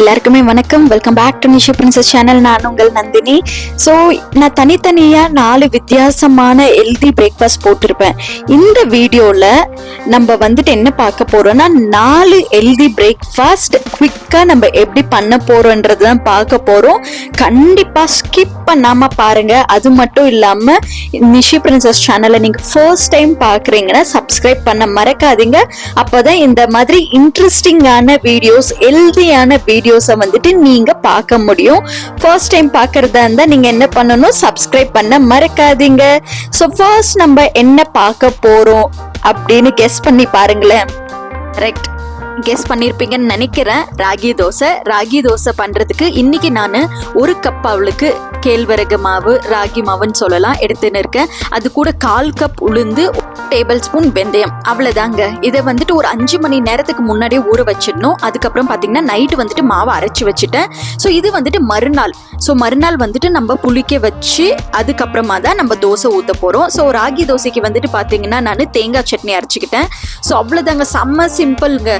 எல்லாருக்குமே வணக்கம். Welcome back to Nishi princess channel. நான் உங்கள் நந்தினி. ஸோ நான் தனித்தனியாக 4 வித்தியாசமான ஹெல்தி பிரேக்ஃபாஸ்ட் போட்டிருப்பேன். இந்த வீடியோவில் நம்ம வந்துட்டு என்ன பார்க்க போகிறோம்னா 4 ஹெல்தி பிரேக்ஃபாஸ்ட் குவிக்காக நம்ம எப்படி பண்ண போகிறோன்றது தான் பார்க்க போகிறோம். கண்டிப்பாக ஸ்கிப் பண்ணாமல் பாருங்கள். அது மட்டும் இல்லாமல் நிஷி பிரின்சஸ் சேனலை நீங்கள் ஃபர்ஸ்ட் டைம் பார்க்குறீங்கன்னா சப்ஸ்கிரைப் பண்ண மறக்காதீங்க. அப்போ தான் இந்த மாதிரி இன்ட்ரெஸ்டிங்கான வீடியோஸ், ஹெல்தியான வீடியோஸை வந்துட்டு நீங்க பார்க்க முடியும். ஃபர்ஸ்ட் டைம் பார்க்கறதா இருந்தா நீங்க என்ன பண்ணணும், சப்ஸ்கிரைப் பண்ண மறக்காதீங்க. ஸோ ஃபர்ஸ்ட் நம்ம என்ன பார்க்க போறோம் அப்படின்னு கெஸ் பண்ணி பாருங்களேன். கரெக்ட், கெஸ் பண்ணிருப்பீங்கன்னு நினைக்கிறேன். ராகி தோசை பண்றதுக்கு இன்னைக்கு நான் 1 கப் அவளுக்கு கேழ்வரகு மாவு, ராகி மாவுன்னு சொல்லலாம், எடுத்துன்னு இருக்கேன். அது கூட 1/4 கப் உளுந்து, 1 டேபிள் ஸ்பூன் வெந்தயம், அவ்வளவுதாங்க. இதை வந்துட்டு ஒரு 5 மணி நேரத்துக்கு முன்னாடியே ஊற வச்சிடணும். அதுக்கப்புறம் பாத்தீங்கன்னா நைட்டு வந்துட்டு மாவை அரைச்சி வச்சுட்டேன். ஸோ இது வந்துட்டு மறுநாள் வந்துட்டு நம்ம புளிக்க வச்சு அதுக்கப்புறமா தான் நம்ம தோசை ஊற்ற போறோம். ஸோ ராகி தோசைக்கு வந்துட்டு பாத்தீங்கன்னா நான் தேங்காய் சட்னி அரைச்சிக்கிட்டேன். ஸோ அவ்வளவுதாங்க, செம்ம சிம்பிள்ங்க.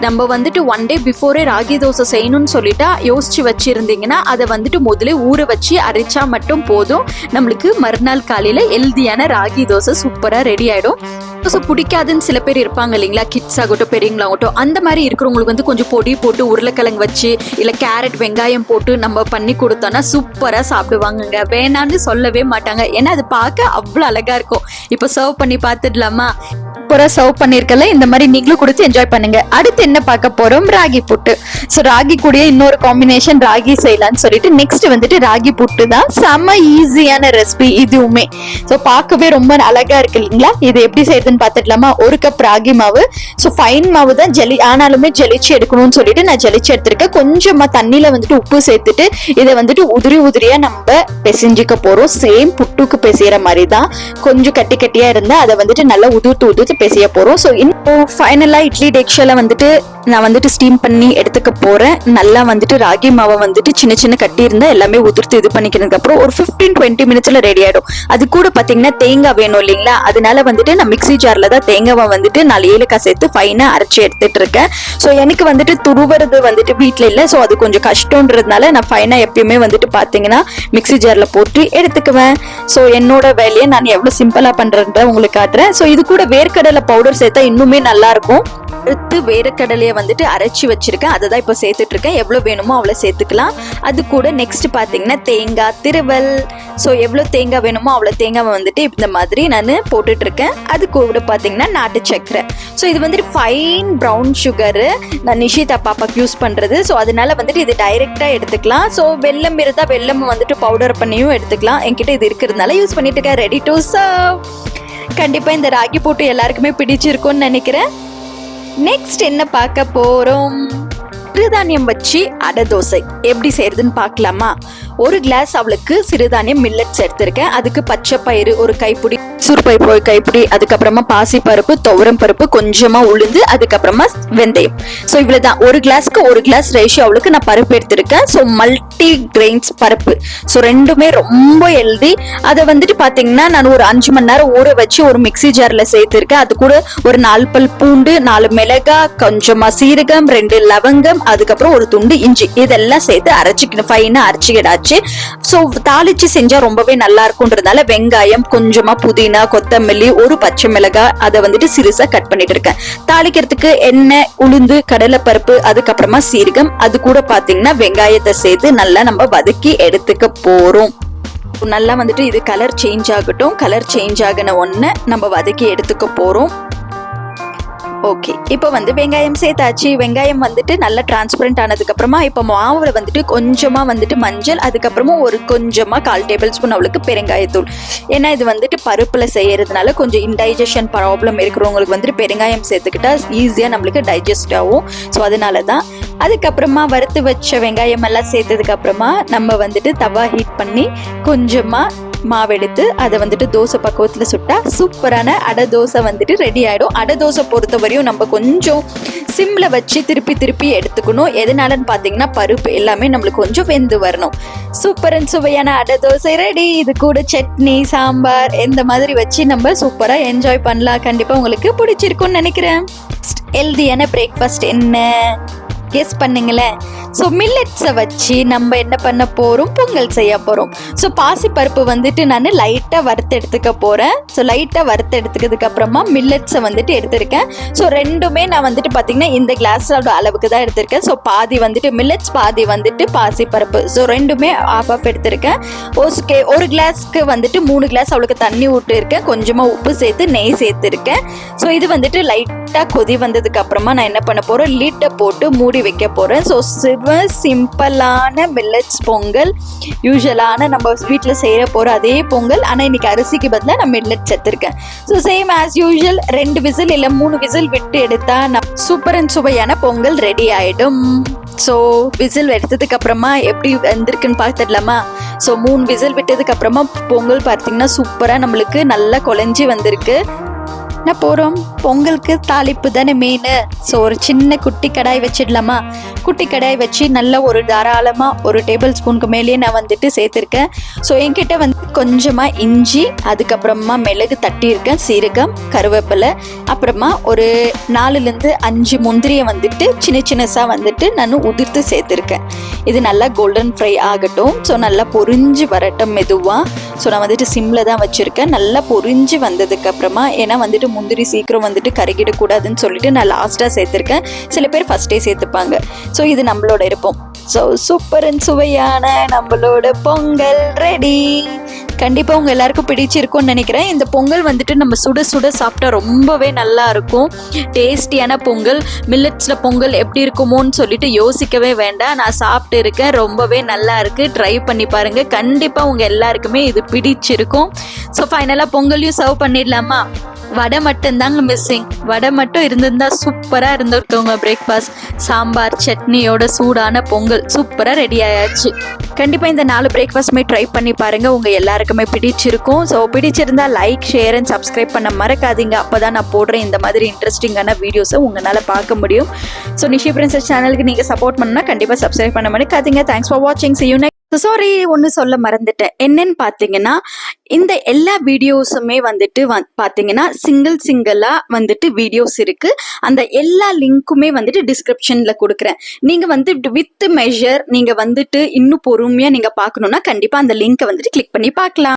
நம்ம வந்துட்டு 1 டே பிஃபோரே ராகி தோசை செய்யணும்னு சொல்லிட்டா யோசிச்சு வச்சிருந்தீங்கன்னா அதை வந்துட்டு முதல்ல ஊற வச்சு அரைச்சா மட்டும் போதும். நம்மளுக்கு மறுநாள் காலையில ஹெல்தியான ராகி தோசை சூப்பரா ரெடி ஆயிடும். தோசை பிடிக்காதுன்னு சில பேர் இருப்பாங்க இல்லைங்களா, கிட்ஸ் ஆகட்டும் பெரியவங்களாகட்டும். அந்த மாதிரி இருக்கிறவங்களுக்கு வந்து கொஞ்சம் பொடி போட்டு உருளைக்கிழங்கு வச்சு இல்ல கேரட் வெங்காயம் போட்டு நம்ம பண்ணி கொடுத்தோம்னா சூப்பரா சாப்பிடுவாங்கங்க. வேணான்னு சொல்லவே மாட்டாங்க. ஏன்னா அது பார்க்க அவ்வளவு அழகா இருக்கும். இப்போ சர்வ் பண்ணி பார்த்துடலாமா? சர்வ் பண்ணிருக்கல, இந்த மாதிரி நீங்களும் கொடுத்து என்ஜாய் பண்ணுங்க. அடுத்து என்ன பார்க்க போறோம், ராகி புட்டு. ஸோ ராகி கூட இன்னொரு காம்பினேஷன் ராகி செய்யலாம்னு சொல்லிட்டு நெக்ஸ்ட் வந்துட்டு ராகி புட்டு தான். செம்ம ஈஸியான ரெசிபி இதுவுமே. ஸோ பார்க்கவே ரொம்ப அழகா இருக்கு இல்லைங்களா? இது எப்படி செய்யுதுன்னு பார்த்துடலாமா? 1 கப் ராகி மாவு. ஸோ ஃபைன் மாவு தான், ஆனாலுமே ஜலிச்சு எடுக்கணும்னு சொல்லிட்டு நான் ஜலிச்சு எடுத்திருக்கேன். கொஞ்சமா தண்ணியில வந்துட்டு உப்பு சேர்த்துட்டு இதை வந்துட்டு உதிரியா நம்ம பிசைஞ்சிக்க போறோம். சேம் புட்டுக்கு பிசைற மாதிரி தான். கொஞ்சம் கட்டி கட்டியா இருந்தா அதை வந்துட்டு நல்லா உதிர்த்து பேசிய போறோம். ஸோ இன்னும் ஃபைனலா இட்லி டெக்ஷால வந்துட்டு நான் வந்துட்டு ஸ்டீம் பண்ணி எடுத்துக்க போறேன். நல்லா வந்துட்டு ராகி மாவை வந்துட்டு சின்ன கட்டி இருந்தா எல்லாமே உதிர்த்து இது பண்ணிக்கிறதுக்கு அப்புறம் ஒரு 15-20 மினிட்ஸ்ல ரெடி ஆயிடும். அது கூட பாத்தீங்கன்னா தேங்காய் வேணும் இல்லைங்களா, அதனால வந்துட்டு நான் மிக்ஸி ஜார்ல தான் தேங்காவை வந்துட்டு 4 ஏலக்காய் சேர்த்து ஃபைனா அரைச்சி எடுத்துட்டு இருக்கேன். ஸோ எனக்கு வந்துட்டு துருவுறது வந்துட்டு வீட்டுல இல்லை. ஸோ அது கொஞ்சம் கஷ்டம்ன்றதுனால நான் ஃபைனா எப்பயுமே வந்துட்டு பாத்தீங்கன்னா மிக்ஸி ஜார்ல போட்டு எடுத்துக்குவேன். ஸோ என்னோட வேலையை நான் எவ்வளவு சிம்பிளா பண்றேன்ற உங்களுக்கு காட்டுறேன். ஸோ இது கூட வேர்க்கடலை பவுடர் சேர்த்தா இன்னுமே நல்லா இருக்கும். அடுத்து வேர்க்கடலையை வந்துட்டு அரைச்சி வச்சிருக்கேன், அதை தான் இப்போ சேர்த்துட்டு இருக்கேன். எவ்வளோ வேணுமோ அவ்வளோ சேர்த்துக்கலாம். அது கூட நெக்ஸ்ட் பார்த்தீங்கன்னா தேங்காய் திருவல். ஸோ எவ்வளோ தேங்காய் வேணுமோ அவ்வளோ தேங்காவை வந்துட்டு இந்த மாதிரி நான் போட்டுட்டு இருக்கேன். அது கூட பார்த்தீங்கன்னா நாட்டு சக்கரை. ஸோ இது வந்துட்டு ஃபைன் ப்ரௌன் சுகரு, நான் நிஷிதா பாப்பாக்கு யூஸ் பண்ணுறது. ஸோ அதனால வந்துட்டு இது டைரெக்டாக எடுத்துக்கலாம். ஸோ வெல்லம் இருந்தால் வெல்லம் வந்துட்டு பவுடர் பண்ணியும் எடுத்துக்கலாம். என்கிட்ட இது இருக்கிறதுனால யூஸ் பண்ணிட்டு இருக்கேன். Ready to serve. கண்டிப்பாக இந்த ராகி போட்டு எல்லாருக்குமே பிடிச்சிருக்கும்னு நினைக்கிறேன். நெக்ஸ்ட் என்ன பார்க்க போறோம், சிறுதானியம் வச்சு அடை தோசை எப்படி செய்யறதுன்னு பார்க்கலாமா? 1 கிளாஸ் அவளுக்கு சிறுதானியம் மில்லட்ஸ் எடுத்திருக்கேன். அதுக்கு பச்சை பயிறு ஒரு கைப்பிடி, சுறுப்பயிறு ஒரு கைப்பிடி, அதுக்கப்புறமா பாசி பருப்பு, துவரம் பருப்பு, கொஞ்சமா உளுந்து, அதுக்கப்புறமா வெந்தயம். ஸோ இவ்வளவுதான். 1 கிளாஸ்க்கு 1 கிளாஸ் ரேஷியோ அவளுக்கு நான் பருப்பு எடுத்திருக்கேன். ஸோ மல்டி கிரெயின்ஸ் பருப்பு. ஸோ ரெண்டுமே ரொம்ப ஹெல்தி. அதை வந்துட்டு பாத்தீங்கன்னா நான் ஒரு 5 மணி நேரம் ஊற வச்சு ஒரு மிக்ஸி ஜார்ல சேர்த்திருக்கேன். அது கூட ஒரு 4 பல் பூண்டு, 4 மிளகாய், கொஞ்சமா சீரகம், 2 லவங்கம், அதுக்கப்புறம் ஒரு துண்டு இஞ்சி, இதெல்லாம் சேர்த்து அரைச்சிக்கணும். ஃபைனா அரைச்சிக்கிடாச்சு. ஸோ தாளிச்சு செஞ்சா ரொம்பவே நல்லா இருக்கும்ன்றதுனால வெங்காயம், கொஞ்சமா புதினா, கொத்தமல்லி, ஒரு பச்சை மிளகாய், அதை வந்துட்டு சிறுசா கட் பண்ணிட்டு இருக்கேன். தாளிக்கிறதுக்கு எண்ணெய், உளுந்து, கடலைப்பருப்பு, அதுக்கப்புறமா சீரகம், அது கூட பாத்தீங்கன்னா வெங்காயத்தை சேர்த்து நல்லா நம்ம வதக்கி எடுத்துக்க போறோம். நல்லா வந்துட்டு இது கலர் சேஞ்ச் ஆகட்டும். கலர் சேஞ்ச் ஆகின உடனே நம்ம வதக்கி எடுத்துக்க போறோம். ஓகே, இப்போ வந்து வெங்காயம் சேர்த்தாச்சு. வெங்காயம் வந்துட்டு நல்லா டிரான்ஸ்பரண்ட் ஆனதுக்கு அப்புறமா இப்போ மாவுல வந்துட்டு கொஞ்சமா வந்துட்டு மஞ்சள், அதுக்கப்புறமா ஒரு கொஞ்சமா 1/4 டேபிள் ஸ்பூன் அவளுக்கு பெருங்காயத்தூள். ஏன்னா இது வந்துட்டு பருப்புல செய்யறதுனால கொஞ்சம் இன்டைஜஷன் ப்ராப்ளம் இருக்கிறவங்களுக்கு வந்துட்டு பெருங்காயம் சேர்த்துக்கிட்டா ஈஸியா நம்மளுக்கு டைஜஸ்ட் ஆகும். ஸோ அதனால தான். அதுக்கப்புறமா வறுத்து வச்ச வெங்காயம் எல்லாம் சேர்த்ததுக்கு அப்புறமா நம்ம வந்துட்டு தவா ஹீட் பண்ணி கொஞ்சமா மாவெடுத்து அதை வந்துட்டு தோசை பக்குவத்தில் சுட்டா சூப்பரான அடை தோசை வந்துட்டு ரெடி ஆயிடும். அடை தோசை பொறுத்த வரையும் நம்ம கொஞ்சம் சிம்ல வச்சு திருப்பி எடுத்துக்கணும். எதனாலன்னு பாத்தீங்கன்னா பருப்பு எல்லாமே நம்மளுக்கு கொஞ்சம் வெந்து வரணும். சூப்பர் அண்ட் சுவையான அடை தோசை ரெடி. இது கூட சட்னி, சாம்பார் இந்த மாதிரி வச்சு நம்ம சூப்பரா என்ஜாய் பண்ணலாம். கண்டிப்பா உங்களுக்கு பிடிச்சிருக்கும்னு நினைக்கிறேன். ஹெல்தியான பிரேக்ஃபாஸ்ட் என்ன? கெஸ் பண்ணுங்களேன். ஸோ மில்லட்ஸை வச்சு நம்ம என்ன பண்ண போகிறோம், பொங்கல் செய்ய போகிறோம். ஸோ பாசிப்பருப்பு வந்துட்டு நான் லைட்டாக வறுத்து எடுத்துக்க போகிறேன். ஸோ லைட்டாக வறுத்து எடுத்துக்கிறதுக்கு அப்புறமா மில்லட்ஸை வந்துட்டு எடுத்திருக்கேன். ஸோ ரெண்டுமே நான் வந்துட்டு பார்த்திங்கன்னா இந்த கிளாஸோட அளவுக்கு தான் எடுத்திருக்கேன். ஸோ பாதி வந்துட்டு மில்லட்ஸ், பாதி வந்துட்டு பாசிப்பருப்பு. ஸோ ரெண்டுமே ஆஃப் எடுத்திருக்கேன். ஒரு கிளாஸ்க்கு வந்துட்டு 3 கிளாஸ் அவளுக்கு தண்ணி விட்டுருக்கேன். கொஞ்சமாக உப்பு சேர்த்து நெய் சேர்த்துருக்கேன். ஸோ இது வந்துட்டு லைட்டாக கொதி வந்ததுக்கு அப்புறமா நான் என்ன பண்ண போகிறேன், லிட்டை போட்டு மூடி வைக்க போகிறேன். ஸோ சிம்பிளான மில்லட்ஸ் பொங்கல், யூஸ்வலான நம்ம வீட்டில் செய்கிற போகிற அதே பொங்கல். ஆனால் இன்னைக்கு அரிசிக்கு பதிலாக நான் மில்லட்ஸ் எடுத்திருக்கேன். So same as usual 2 whistle இல்லை 3 விசில் விட்டு எடுத்தா சூப்பர் அண்ட் சுவையான பொங்கல் ரெடி ஆகிடும். ஸோ விசில் எடுத்ததுக்கு அப்புறமா எப்படி வந்திருக்குன்னு பார்த்துடலாமா? ஸோ 3 விசில் விட்டதுக்கு அப்புறமா பொங்கல் பார்த்தீங்கன்னா சூப்பராக நம்மளுக்கு நல்லா குழஞ்சி வந்திருக்கு. என்ன போகிறோம், பொங்கலுக்கு தாளிப்பு தானே மெயின். ஸோ ஒரு சின்ன குட்டி கடாய் வச்சிடலாமா? குட்டி கடாய் வச்சு நல்லா ஒரு தாராளமாக 1 டேபிள் ஸ்பூனுக்கு மேலேயே நான் வந்துட்டு சேர்த்துருக்கேன். ஸோ என்கிட்ட வந்து கொஞ்சமாக இஞ்சி, அதுக்கப்புறமா மிளகு தட்டியிருக்கேன், சீரகம், கருவேப்பிலை, அப்புறமா ஒரு 4லேருந்து 5 முந்திரியை வந்துட்டு சின்னசாக வந்துட்டு நான் உதிர்த்து சேர்த்துருக்கேன். இது நல்லா கோல்டன் ஃப்ரை ஆகட்டும். ஸோ நல்லா பொரிஞ்சு வரட்டும் மெதுவாக. ஸோ நான் வந்துட்டு சிம்மில் தான் வச்சுருக்கேன். நல்லா பொரிஞ்சு வந்ததுக்கப்புறமா, ஏன்னா வந்துட்டு முந்திரி சீக்கிரம் வந்துட்டு கருகிடக்கூடாதுன்னு சொல்லிட்டு நான் லாஸ்ட்டாக சேர்த்துருக்கேன். சில பேர் ஃபஸ்ட்டே சேர்த்துப்பாங்க. ஸோ இது நம்மளோட இருப்போம். ஸோ சூப்பர் அண்ட் சுவையான நம்மளோட பொங்கல் ரெடி. கண்டிப்பாக உங்கள் எல்லாருக்கும் பிடிச்சிருக்கும்னு நினைக்கிறேன். இந்த பொங்கல் வந்துட்டு நம்ம சுட சுட சாப்பிட்டா ரொம்பவே நல்லா இருக்கும். டேஸ்டியான பொங்கல், மில்லட்ஸில் பொங்கல் எப்படி இருக்குமோன்னு சொல்லிட்டு யோசிக்கவே வேண்டாம். நான் சாப்பிட்டு இருக்கேன், ரொம்பவே நல்லா இருக்குது. ட்ரை பண்ணி பாருங்கள், கண்டிப்பாக உங்கள் எல்லாருக்குமே இது பிடிச்சிருக்கும். ஸோ ஃபைனலாக பொங்கலையும் சர்வ் பண்ணிடலாமா? வடை மட்டும்தாங்க மிஸ்ஸிங். வடை மட்டும் இருந்திருந்தா சூப்பராக இருந்திருக்கோங்க. பிரேக்ஃபாஸ்ட், சாம்பார், சட்னியோட சூடான பொங்கல் சூப்பராக ரெடி ஆயாச்சு. கண்டிப்பாக இந்த 4 பிரேக்ஃபாஸ்ட்டுமே ட்ரை பண்ணி பாருங்கள், உங்கள் எல்லாருக்குமே பிடிச்சிருக்கும். ஸோ பிடிச்சிருந்தா லைக், ஷேர் அண்ட் சப்ஸ்கிரைப் பண்ண மறக்காதீங்க. அப்போ தான் நான் போடுற இந்த மாதிரி இன்ட்ரெஸ்டிங்கான வீடியோஸை உங்களால் பார்க்க முடியும். ஸோ நிஷி பிரின்சஸ் சேனலுக்கு நீங்கள் சப்போர்ட் பண்ணால் கண்டிப்பாக சப்ஸ்கிரைப் பண்ண மறக்காதீங்க. தேங்க்ஸ் ஃபார் வாட்சிங். See you next. சாரி, ஒன்று சொல்ல மறந்துட்டேன். என்னன்னு பார்த்தீங்கன்னா, இந்த எல்லா வீடியோஸுமே வந்துட்டு பார்த்தீங்கன்னா சிங்கிளாக வந்துட்டு வீடியோஸ் இருக்குது. அந்த எல்லா லிங்க்குமே வந்துட்டு டிஸ்கிரிப்ஷனில் கொடுக்குறேன். நீங்கள் வந்து வித் மெஷர் நீங்கள் வந்துட்டு இன்னும் பொறுமையாக நீங்கள் பார்க்கணுன்னா கண்டிப்பாக அந்த லிங்க்கை வந்துட்டு கிளிக் பண்ணி பார்க்கலாம்.